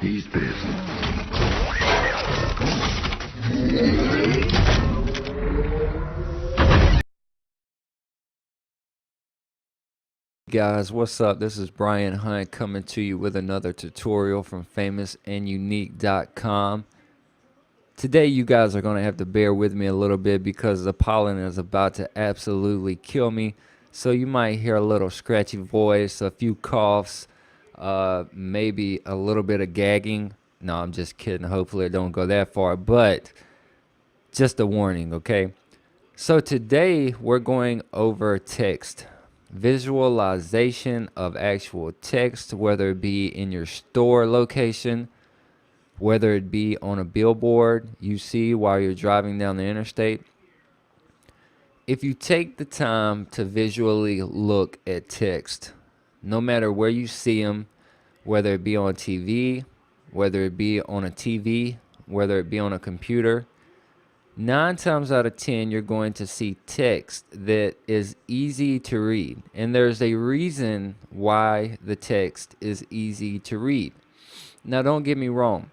He's pissed. Guys, what's up? This is Brian Hunt coming to you with another tutorial from famousandunique.com. Today you guys are going to have to bear with me a little bit because the pollen is about to absolutely kill me. So you might hear a little scratchy voice, a few coughs, maybe a little bit of gagging. No, I'm just kidding. Hopefully it don't go that far, but just a warning, okay? So today we're going over text. Visualization of actual text, whether it be in your store location, whether it be on a billboard you see while you're driving down the interstate. If you take the time to visually look at text, no matter where you see them, whether it be on TV, whether it be on a TV, whether it be on a computer, 9 times out of 10, you're going to see text that is easy to read. And there's a reason why the text is easy to read. Now, don't get me wrong.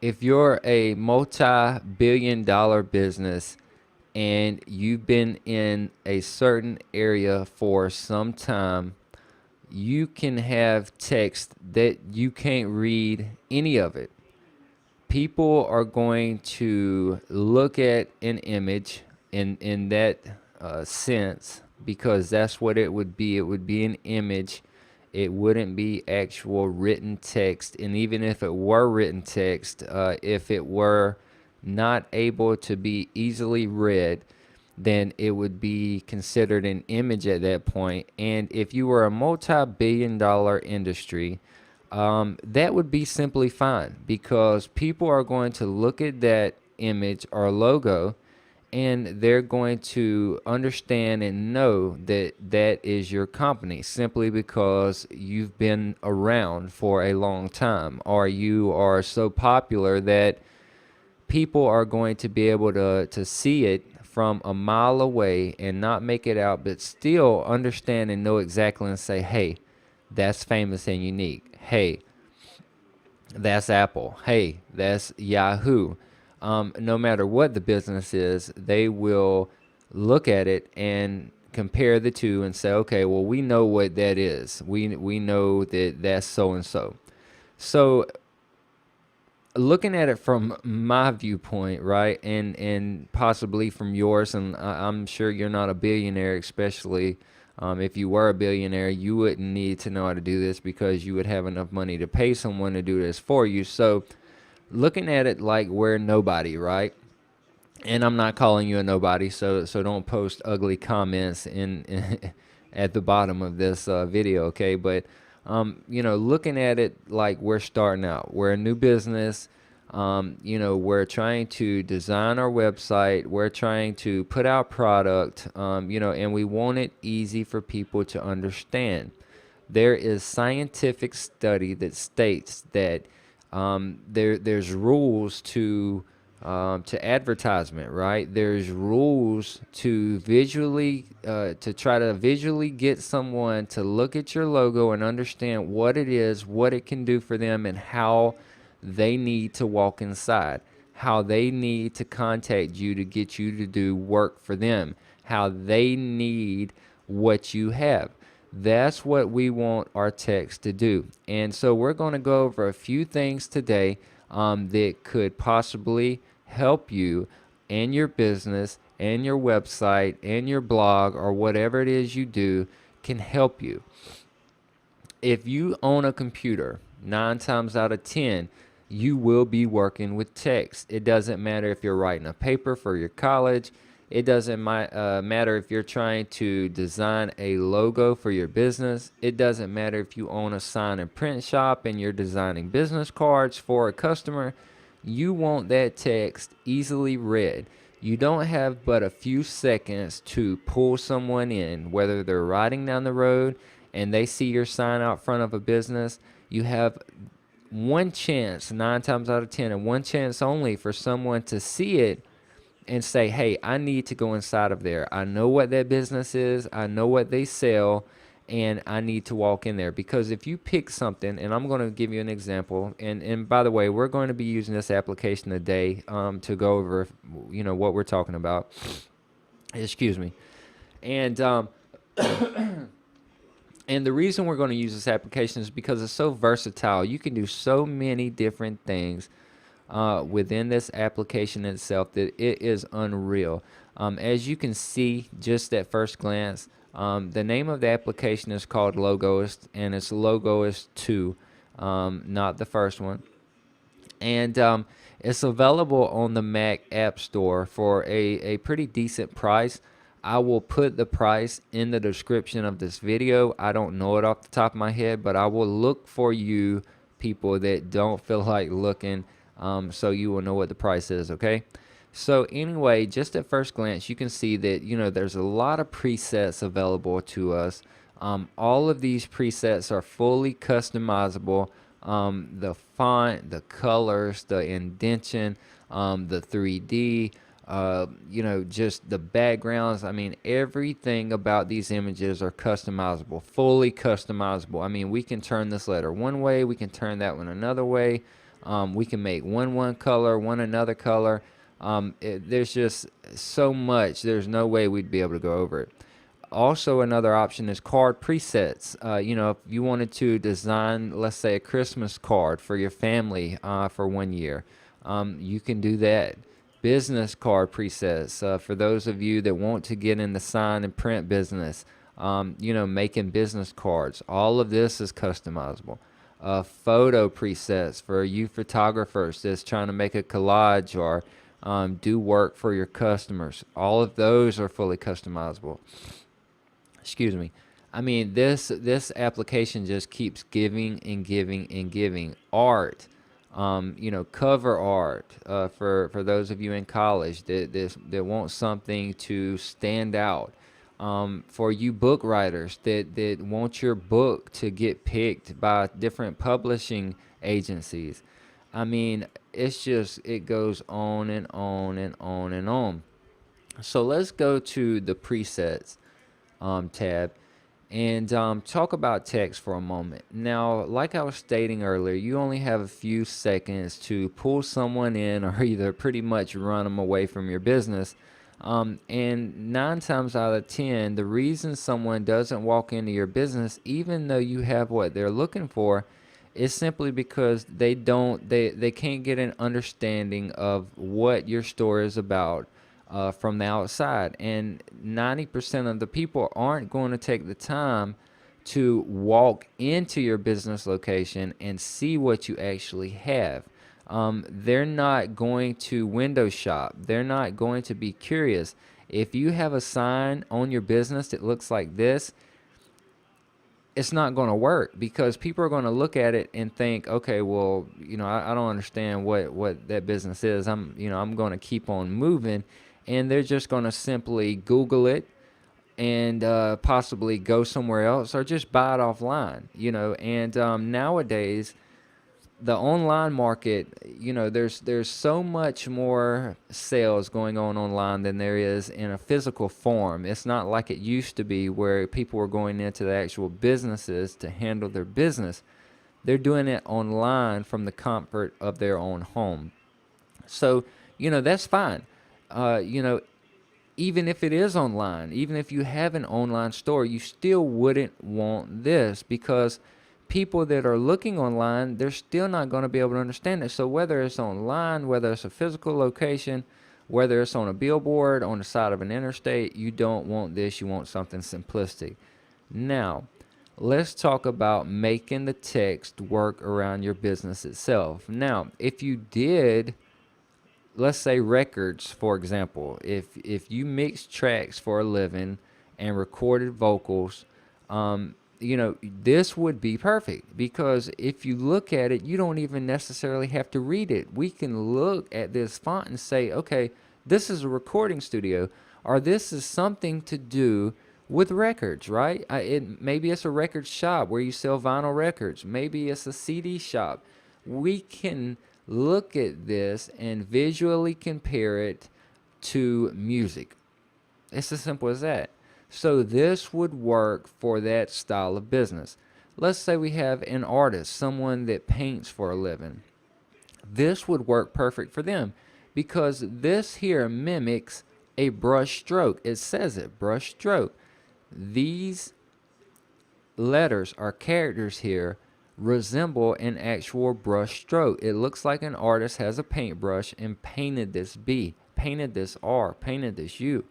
If you're a multi-billion-dollar business and you've been in a certain area for some time, you can have text that you can't read any of it. People are going to look at an image in that sense, because that's what it would be. It would be an image. It wouldn't be actual written text. And even if it were written text, if it were not able to be easily read, then it would be considered an image at that point. And if you were a multi-billion-dollar industry, that would be simply fine, because people are going to look at that image or logo and they're going to understand and know that that is your company, simply because you've been around for a long time, or you are so popular that people are going to be able to see it from a mile away and not make it out, but still understand and know exactly and say, hey, that's Famous and Unique. Hey, that's Apple. Hey, that's Yahoo. No matter what the business is, they will look at it and compare the two and say, okay, well, we know what that is. We know that that's so and so. So looking at it from my viewpoint, right, and possibly from yours, and I'm sure you're not a billionaire, especially if you were a billionaire, you wouldn't need to know how to do this because you would have enough money to pay someone to do this for you. So looking at it like we're nobody, right? And I'm not calling you a nobody, so don't post ugly comments in at the bottom of this video, okay? But looking at it like we're starting out, we're a new business. We're trying to design our website, we're trying to put out product, and we want it easy for people to understand. There is scientific study that states that there's rules to advertisement, right? There's rules to visually to try to visually get someone to look at your logo and understand what it is, what it can do for them, and how they need to walk inside, how they need to contact you to get you to do work for them, how they need what you have. That's what we want our text to do. And so we're going to go over a few things today that could possibly help you and your business and your website and your blog, or whatever it is you do, can help you. If you own a computer, 9 times out of 10, you will be working with text. It doesn't matter if you're writing a paper for your college. It doesn't matter if you're trying to design a logo for your business. It doesn't matter if you own a sign and print shop and you're designing business cards for a customer. You want that text easily read. You don't have but a few seconds to pull someone in, whether they're riding down the road and they see your sign out front of a business. You have one chance, 9 times out of 10, and one chance only, for someone to see it and say, hey, I need to go inside of there. I know what that business is. I know what they sell. and I need to walk in there. Because if you pick something, and I'm going to give you an example, and by the way, we're going to be using this application today to go over, what we're talking about. Excuse me. And and the reason we're going to use this application is because it's so versatile. You can do so many different things within this application itself that it is unreal. As you can see, just at first glance, the name of the application is called Logoist, and it's Logoist 2, not the first one. And it's available on the Mac App Store for a pretty decent price. I will put the price in the description of this video. I don't know it off the top of my head, but I will look for you people that don't feel like looking, so you will know what the price is, okay? So anyway, just at first glance, you can see that, there's a lot of presets available to us. All of these presets are fully customizable. The font, the colors, the indentation, the 3D, just the backgrounds. I mean, everything about these images are customizable, fully customizable. I mean, we can turn this letter one way, we can turn that one another way. We can make one color, one another color. There's just so much. There's no way we'd be able to go over it. Also, another option is card presets. If you wanted to design, let's say, a Christmas card for your family for 1 year, you can do that. Business card presets for those of you that want to get in the sign and print business, making business cards. All of this is customizable. Photo presets for you photographers that's trying to make a collage or do work for your customers. All of those are fully customizable. Excuse me. I mean, this application just keeps giving and giving and giving. Art, cover art for those of you in college that want something to stand out. For you book writers that want your book to get picked by different publishing agencies. I mean, it goes on and on and on and on. So let's go to the presets tab and talk about text for a moment. Now, like I was stating earlier, you only have a few seconds to pull someone in or either pretty much run them away from your business. And 9 times out of 10, the reason someone doesn't walk into your business, even though you have what they're looking for, is simply because they can't get an understanding of what your store is about from the outside. And 90% of the people aren't going to take the time to walk into your business location and see what you actually have. They're not going to window shop. They're not going to be curious. If you have a sign on your business that looks like this, it's not going to work because people are going to look at it and think, okay, well, I don't understand what that business is. I'm going to keep on moving, and they're just going to simply Google it and possibly go somewhere else or just buy it offline, and nowadays the online market, there's so much more sales going on online than there is in a physical form. It's not like it used to be where people were going into the actual businesses to handle their business. They're doing it online from the comfort of their own home. So, that's fine. Even if it is online, even if you have an online store, you still wouldn't want this because people that are looking online, they're still not going to be able to understand it. So whether it's online, whether it's a physical location, whether it's on a billboard, on the side of an interstate, you don't want this. You want something simplistic. Now, let's talk about making the text work around your business itself. Now, if you did, let's say records, for example, if you mix tracks for a living and recorded vocals, this would be perfect because if you look at it, you don't even necessarily have to read it. We can look at this font and say, okay, this is a recording studio, or this is something to do with records, right? Maybe it's a record shop where you sell vinyl records. Maybe it's a CD shop. We can look at this and visually compare it to music. It's as simple as that. So this would work for that style of business. Let's say we have an artist, someone that paints for a living. This would work perfect for them because this here mimics a brush stroke. It says it, brush stroke. These letters or characters here resemble an actual brush stroke. It looks like an artist has a paintbrush and painted this B, painted this R, painted this U.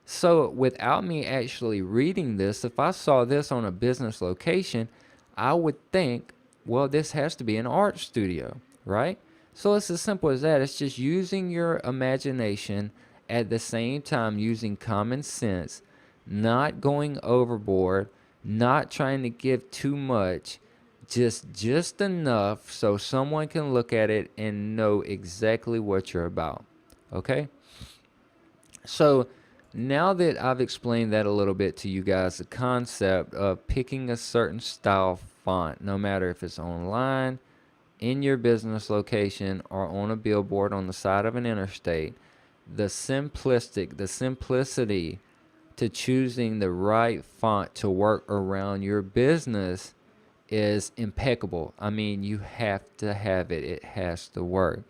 So without me actually reading this, if I saw this on a business location, I would think, well, this has to be an art studio, right? So it's as simple as that. It's just using your imagination at the same time using common sense, not going overboard, not trying to give too much, just enough so someone can look at it and know exactly what you're about. Okay? So now that I've explained that a little bit to you guys, the concept of picking a certain style font, no matter if it's online, in your business location, or on a billboard on the side of an interstate, the simplicity to choosing the right font to work around your business is impeccable. I mean, you have to have it. It has to work.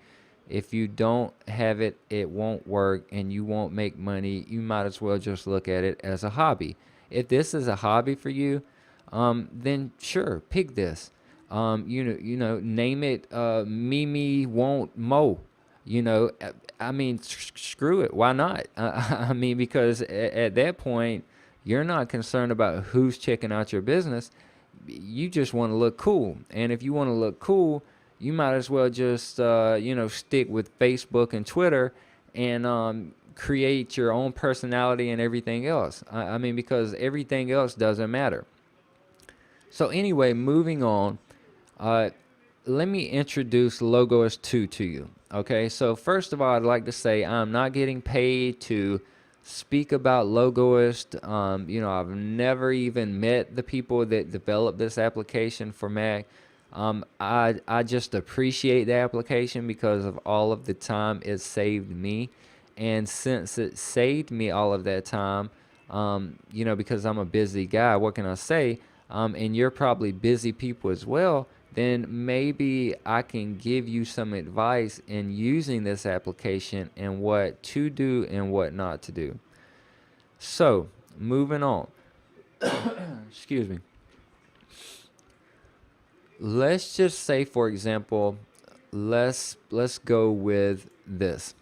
If you don't have it, it won't work and you won't make money. You might as well just look at it as a hobby. If this is a hobby for you, then sure, pick this. Name it Mimi Won't Mo. I mean, screw it. Why not? I mean, because at that point, you're not concerned about who's checking out your business. You just want to look cool. And if you want to look cool, you might as well just stick with Facebook and Twitter and create your own personality and everything else. I mean, because everything else doesn't matter. So anyway, moving on. Uh, Let me introduce Logoist 2 to you. Okay, so first of all, I'd like to say I'm not getting paid to speak about Logoist. I've never even met the people that developed this application for Mac. I just appreciate the application because of all of the time it saved me. And since it saved me all of that time, because I'm a busy guy, what can I say? And you're probably busy people as well, then maybe I can give you some advice in using this application and what to do and what not to do. So, moving on. Excuse me. Let's just say, for example, let's go with this.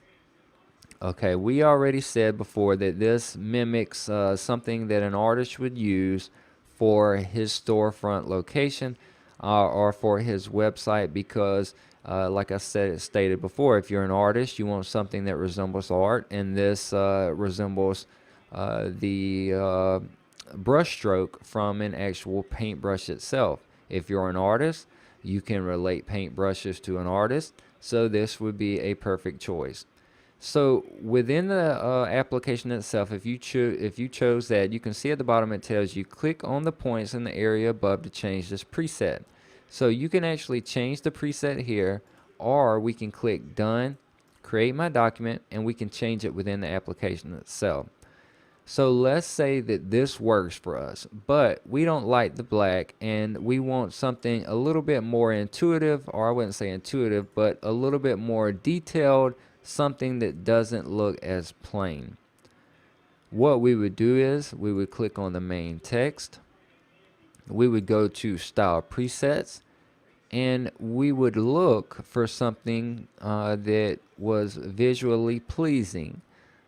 Okay, we already said before that this mimics something that an artist would use for his storefront location or for his website because, like I said, stated before, if you're an artist, you want something that resembles art, and this resembles the brushstroke from an actual paintbrush itself. If you're an artist, you can relate paintbrushes to an artist, so this would be a perfect choice. So within the application itself, if you chose that, you can see at the bottom it tells you click on the points in the area above to change this preset. So you can actually change the preset here, or we can click done, create my document, and we can change it within the application itself. So let's say that this works for us, but we don't like the black and we want something a little bit more intuitive, or I wouldn't say intuitive, but a little bit more detailed, something that doesn't look as plain. What we would do is we would click on the main text. We would go to style presets and we would look for something that was visually pleasing,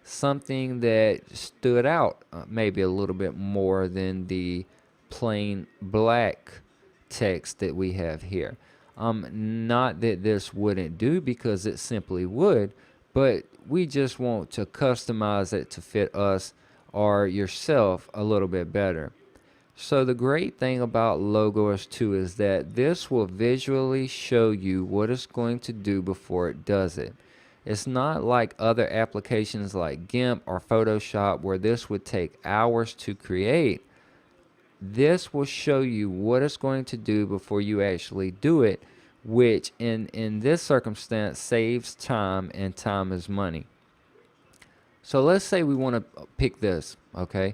something that stood out maybe a little bit more than the plain black text that we have here. Not that this wouldn't do, because it simply would, but we just want to customize it to fit us or yourself a little bit better. So the great thing about Logoist 2 is that this will visually show you what it's going to do before it does it. It's not like other applications like GIMP or Photoshop where this would take hours to create. This will show you what it's going to do before you actually do it, which in this circumstance saves time, and time is money. So let's say we want to pick this, okay?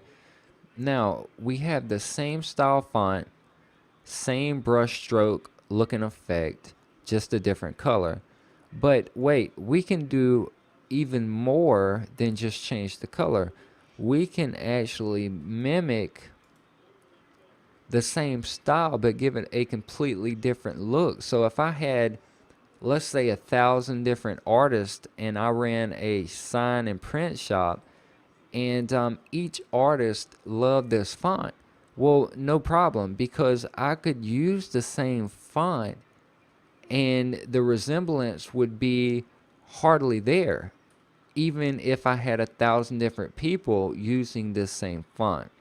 Now, we have the same style font, same brush stroke looking effect, just a different color. But wait, we can do even more than just change the color. We can actually mimic the same style but give it a completely different look. So if I had, let's say, 1,000 different artists and I ran a sign and print shop, and each artist loved this font, well, no problem, because I could use the same font and the resemblance would be hardly there, even if I had 1,000 different people using this same font.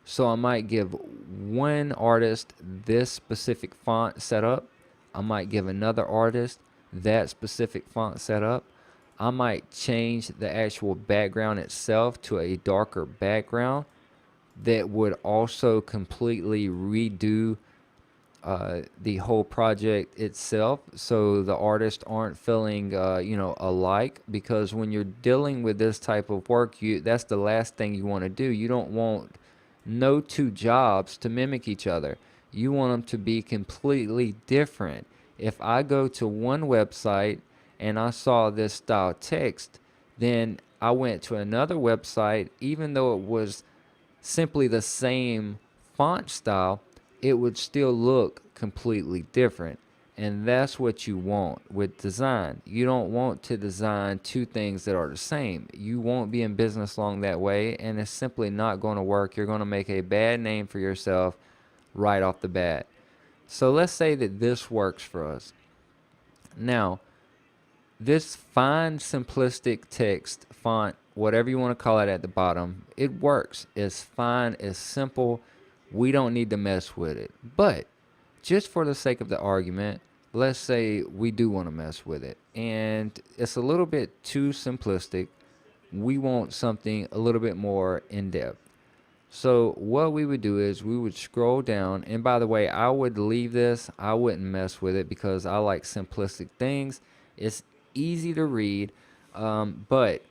So I might give one artist this specific font setup. I might give another artist that specific font setup. I might change the actual background itself to a darker background that would also completely redo the whole project itself, so the artists aren't feeling alike. Because when you're dealing with this type of work, that's the last thing you want to do. You don't want no two jobs to mimic each other. You want them to be completely different. If I go to one website and I saw this style text, then I went to another website, even though it was simply the same font style, it would still look completely different. And that's what you want with design. You don't want to design two things that are the same. You won't be in business long that way, and it's simply not going to work. You're going to make a bad name for yourself right off the bat. So let's say that this works for us. Now, this fine, simplistic text font, whatever you want to call it at the bottom, it works. It's fine, it's simple. We don't need to mess with it. But just for the sake of the argument, let's say we do want to mess with it and it's a little bit too simplistic. We want something a little bit more in depth. So what we would do is we would scroll down, and by the way, I would leave this. I wouldn't mess with it because I like simplistic things. It's easy to read, but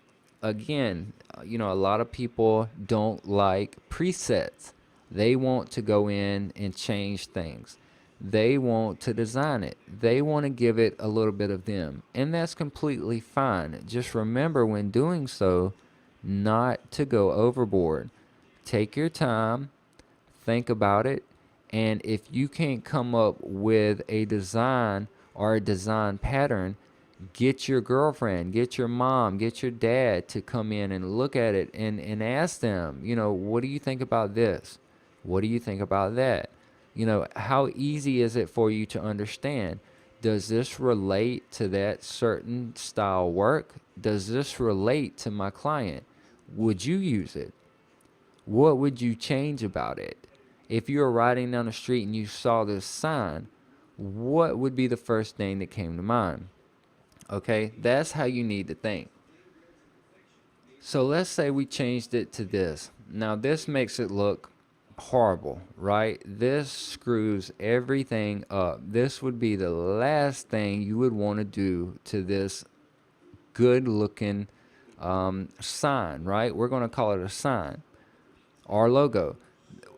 again, a lot of people don't like presets. They want to go in and change things. They want to design it. They want to give it a little bit of them, and that's completely fine. Just remember when doing so, not to go overboard. Take your time, think about it, and if you can't come up with a design or a design pattern, get your girlfriend, get your mom, get your dad to come in and look at it and ask them, what do you think about this? What do you think about that? How easy is it for you to understand? Does this relate to that certain style work? Does this relate to my client? Would you use it? What would you change about it? If you were riding down the street and you saw this sign, what would be the first thing that came to mind? Okay, that's how you need to think. So let's say we changed it to this. Now this makes it look horrible, right? This screws everything up. This would be the last thing you would want to do to this good looking sign, right? We're going to call it a sign. Our logo.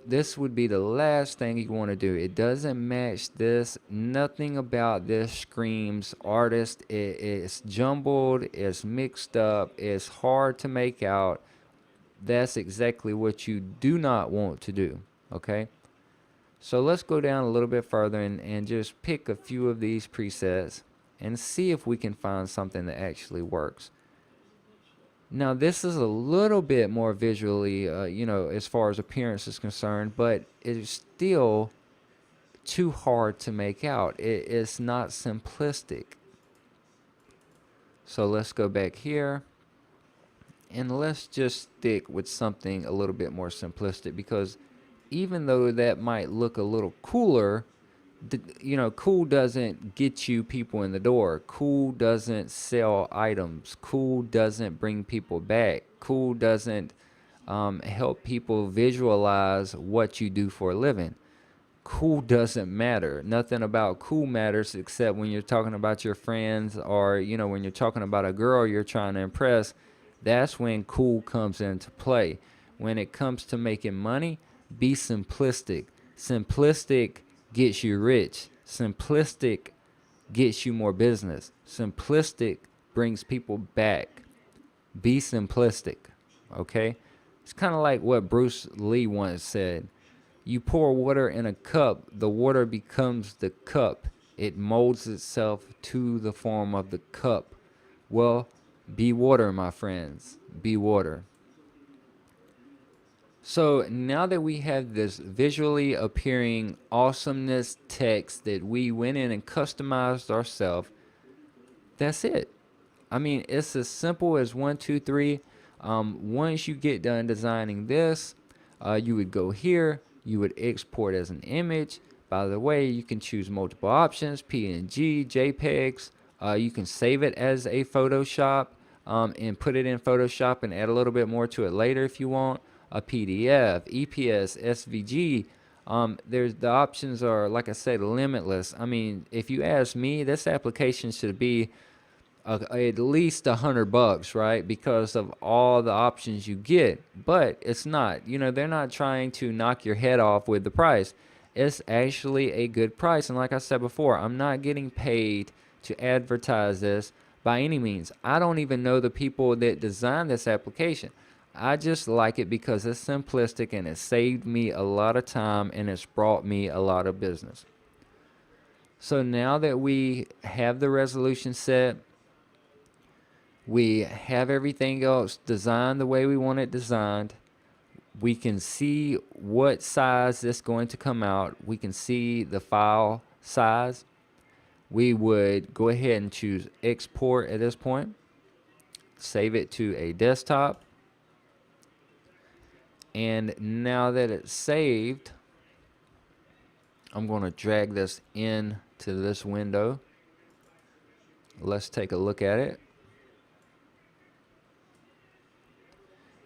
This would be the last thing you want to do. It doesn't match this. Nothing about this screams artist. It's jumbled, it's mixed up, it's hard to make out. That's exactly what you do not want to do. Okay, so let's go down a little bit further and just pick a few of these presets and see if we can find something that actually works. Now this is a little bit more visually, as far as appearance is concerned, but it's still too hard to make out. It's not simplistic. So let's go back here and let's just stick with something a little bit more simplistic, because even though that might look a little cooler, cool doesn't get you people in the door. Cool doesn't sell items. Cool doesn't bring people back. Cool doesn't help people visualize what you do for a living. Cool doesn't matter. Nothing about cool matters except when you're talking about your friends, or when you're talking about a girl you're trying to impress. That's when cool comes into play. when it comes to making money, be simplistic. Simplistic gets you rich. Simplistic gets you more business. Simplistic brings people back. Be simplistic, okay? It's kind of like what Bruce Lee once said. You pour water in a cup, the water becomes the cup. It molds itself to the form of the cup. Well, be water, my friends. Be water. So now that we have this visually appearing awesomeness text that we went in and customized ourselves, that's it. I mean, it's as simple as 1, 2, 3. Once you get done designing this, you would go here. You would export as an image. By the way, you can choose multiple options: PNG, JPEGs. You can save it as a Photoshop and put it in Photoshop and add a little bit more to it later if you want. A PDF, EPS, SVG. There's the options are, like I said, limitless. I mean, if you ask me, this application should be at least $100, right? Because of all the options you get. But it's not. You know, they're not trying to knock your head off with the price. It's actually a good price. And like I said before, I'm not getting paid to advertise this by any means. I don't even know the people that designed this application. I just like it because it's simplistic and it saved me a lot of time and it's brought me a lot of business. So now that we have the resolution set, we have everything else designed the way we want it designed. We can see what size it's going to come out. We can see the file size. We would go ahead and choose export at this point. Save it to a desktop. And now that it's saved, I'm going to drag this in to this window. Let's take a look at it.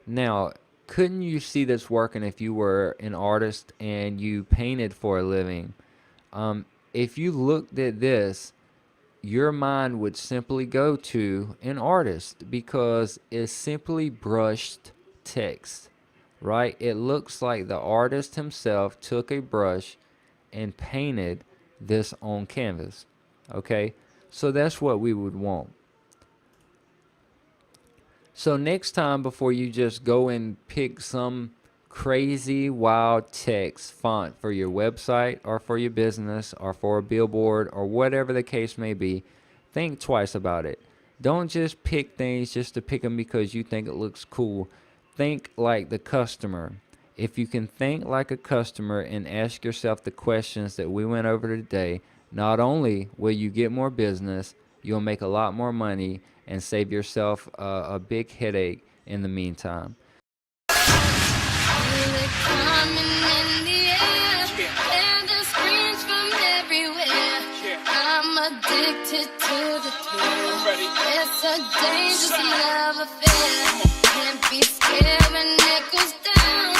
Now, couldn't you see this working if you were an artist and you painted for a living? If you looked at this, your mind would simply go to an artist because it's simply brushed text, right? It looks like the artist himself took a brush and painted this on canvas, okay? So that's what we would want. So next time, before you just go and pick some crazy wild text font for your website or for your business or for a billboard or whatever the case may be, think twice about it. Don't just pick things just to pick them because you think it looks cool. Think like the customer. If you can think like a customer and ask yourself the questions that we went over today, not only will you get more business, you'll make a lot more money and save yourself a big headache in the meantime. Addicted to the thrill. It's a dangerous love affair. Can't be scared when it goes down.